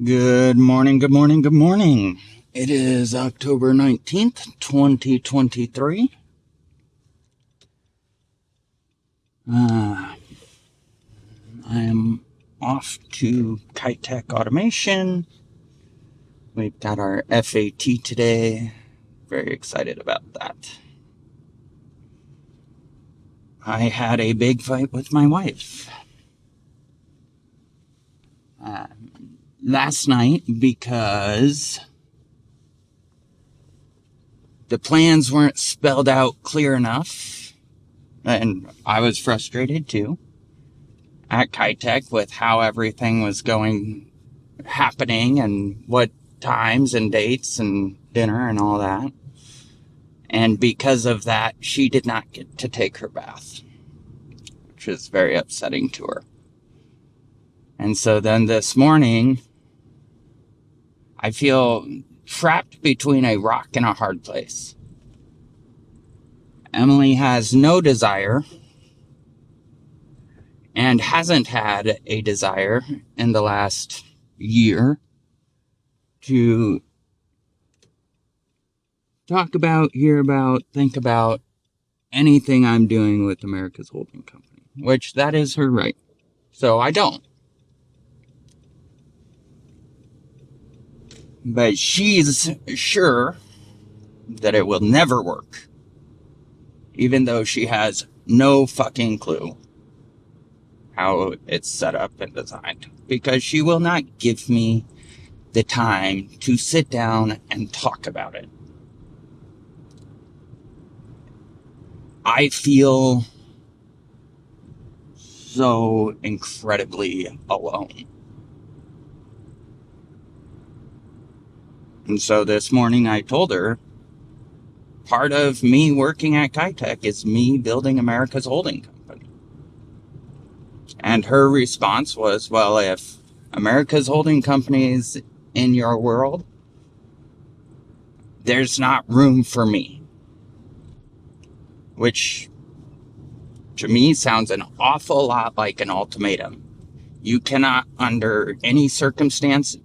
Good morning, good morning, good morning. It is October 19th, 2023. I am off to Kite Tech Automation. We've got our FAT today. Very excited about that. I had a big fight with my wife last night because the plans weren't spelled out clear enough, and I was frustrated too at Kite Tech with how everything was happening and what times and dates and dinner and all that. And because of that, she did not get to take her bath, which is very upsetting to her. And so then this morning, I feel trapped between a rock and a hard place. Emily has no desire and hasn't had a desire in the last year to talk about, hear about, think about anything I'm doing with America's Holding Company, which that is her right. So I don't. But she's sure that it will never work, even though she has no fucking clue how it's set up and designed, because she will not give me the time to sit down and talk about it. I feel so incredibly alone. And so this morning I told her, part of me working at Kite Tech is me building America's Holding Company. And her response was, well, if America's Holding Company is in your world, there's not room for me. Which, to me, sounds an awful lot like an ultimatum. You cannot, under any circumstance,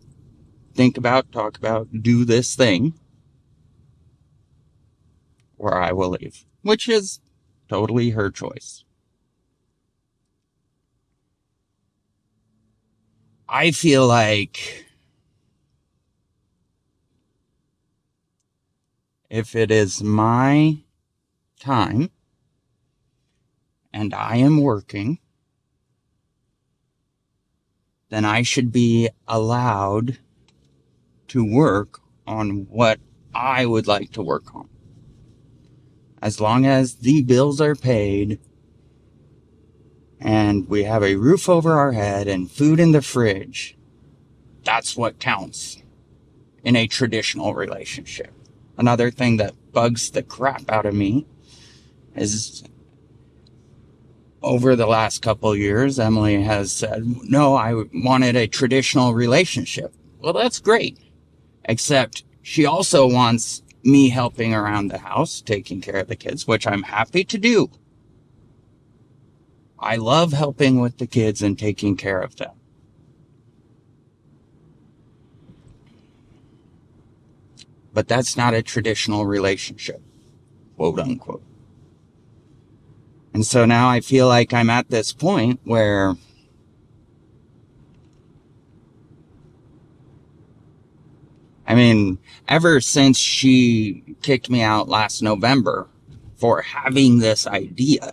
think about, talk about, do this thing, or I will leave. Which is totally her choice. I feel like if it is my time and I am working, then I should be allowed to work on what I would like to work on. As long as the bills are paid and we have a roof over our head and food in the fridge, that's what counts in a traditional relationship. Another thing that bugs the crap out of me is over the last couple of years, Emily has said, no, I wanted a traditional relationship. Well, that's great. Except she also wants me helping around the house, taking care of the kids, which I'm happy to do. I love helping with the kids and taking care of them. But that's not a traditional relationship, quote unquote. And so now I feel like I'm at this point where ever since she kicked me out last November for having this idea,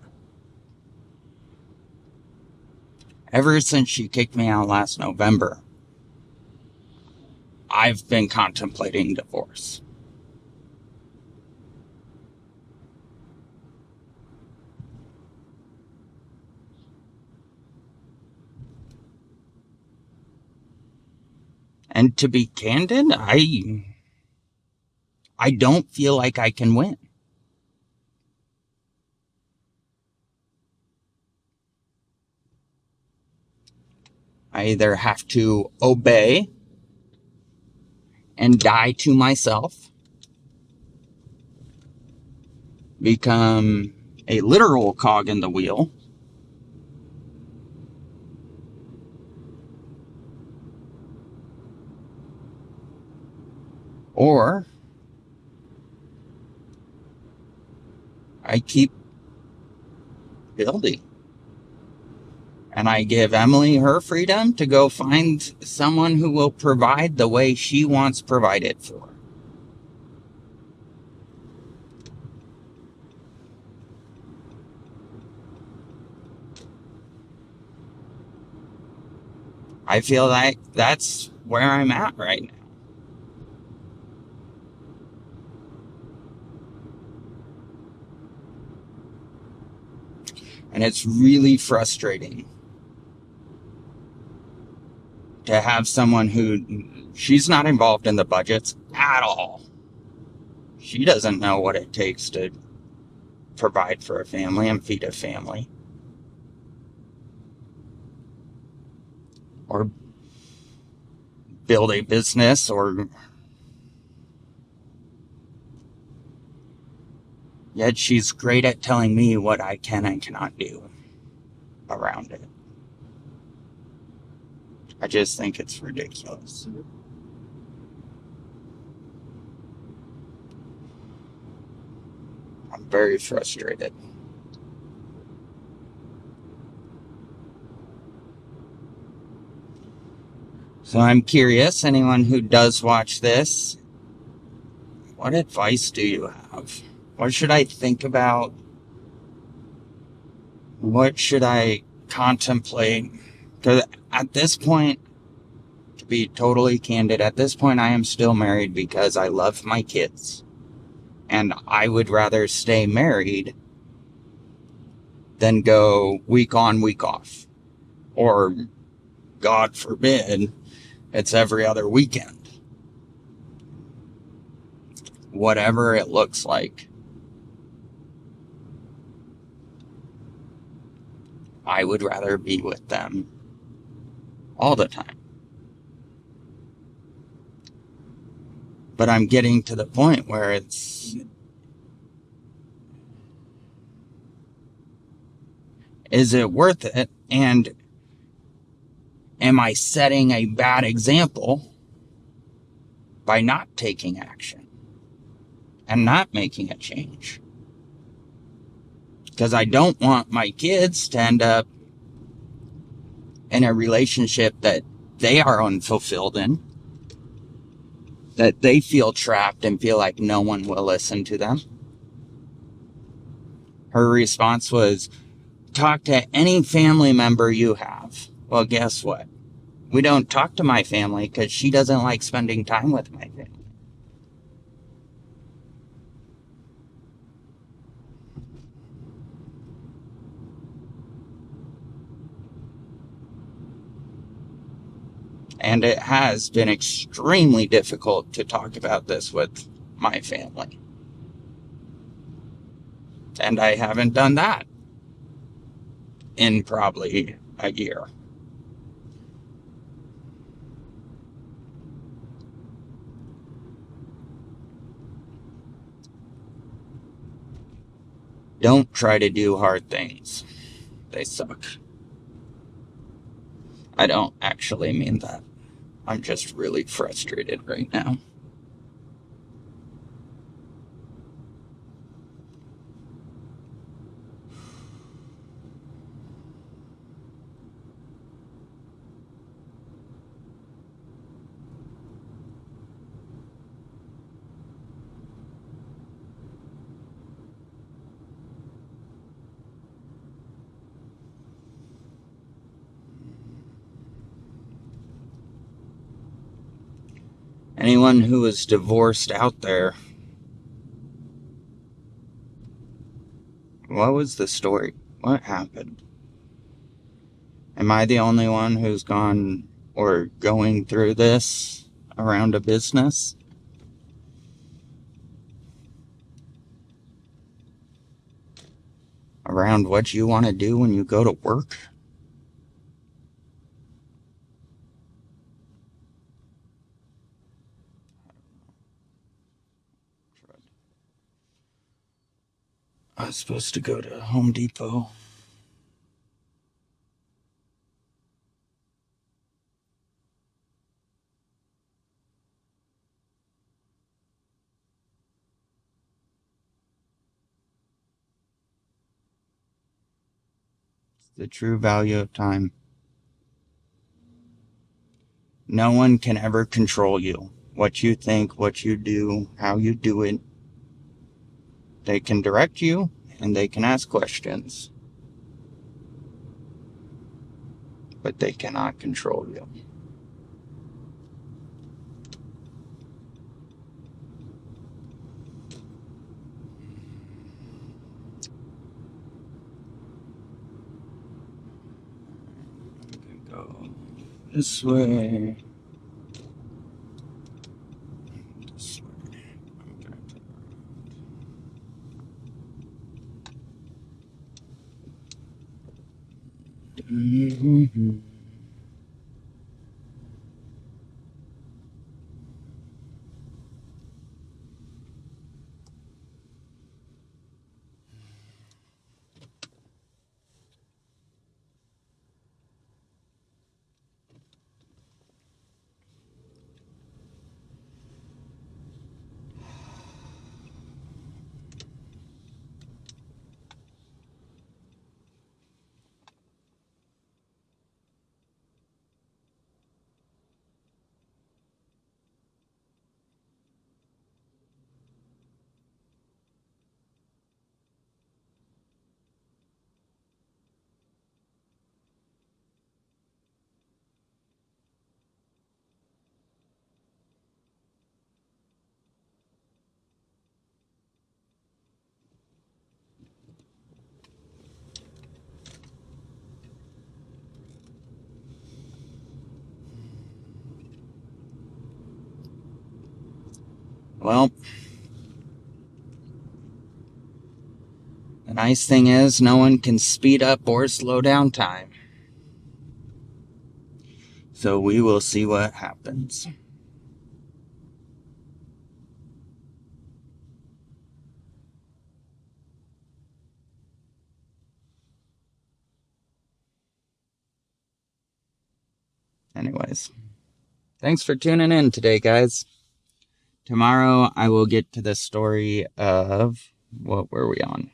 ever since she kicked me out last November, I've been contemplating divorce. And to be candid, I don't feel like I can win. I either have to obey and die to myself, become a literal cog in the wheel, Or I keep building. And I give Emily her freedom to go find someone who will provide the way she wants provided for. I feel like that's where I'm at right now. And it's really frustrating to have someone who, she's not involved in the budgets at all. She doesn't know what it takes to provide for a family and feed a family. Or build a business, or yet she's great at telling me what I can and cannot do around it. I just think it's ridiculous. I'm very frustrated. So I'm curious, anyone who does watch this, what advice do you have? What should I think about? What should I contemplate? Because at this point, to be totally candid, at this point I am still married because I love my kids. And I would rather stay married than go week on, week off. Or, God forbid, it's every other weekend. Whatever it looks like. I would rather be with them all the time. But I'm getting to the point where it's, is it worth it? And am I setting a bad example by not taking action and not making a change? Because I don't want my kids to end up in a relationship that they are unfulfilled in, that they feel trapped and feel like no one will listen to them. Her response was, talk to any family member you have. Well, guess what? We don't talk to my family because she doesn't like spending time with my family. And it has been extremely difficult to talk about this with my family. And I haven't done that in probably a year. Don't try to do hard things. They suck. I don't actually mean that. I'm just really frustrated right now. Anyone who is divorced out there, what was the story? What happened? Am I the only one who's gone or going through this around a business? Around what you want to do when you go to work? I was supposed to go to Home Depot. The true value of time. No one can ever control you. What you think, what you do, how you do it. They can direct you and they can ask questions. But they cannot control you. Go this way. This way. I'm gonna turn around. Well, the nice thing is no one can speed up or slow down time. So we will see what happens. Anyways, thanks for tuning in today, guys. Tomorrow I will get to the story of, what were we on?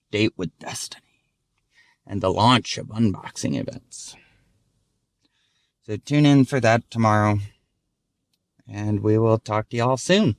Date with Destiny and the launch of unboxing events. So tune in for that tomorrow, and we will talk to y'all soon.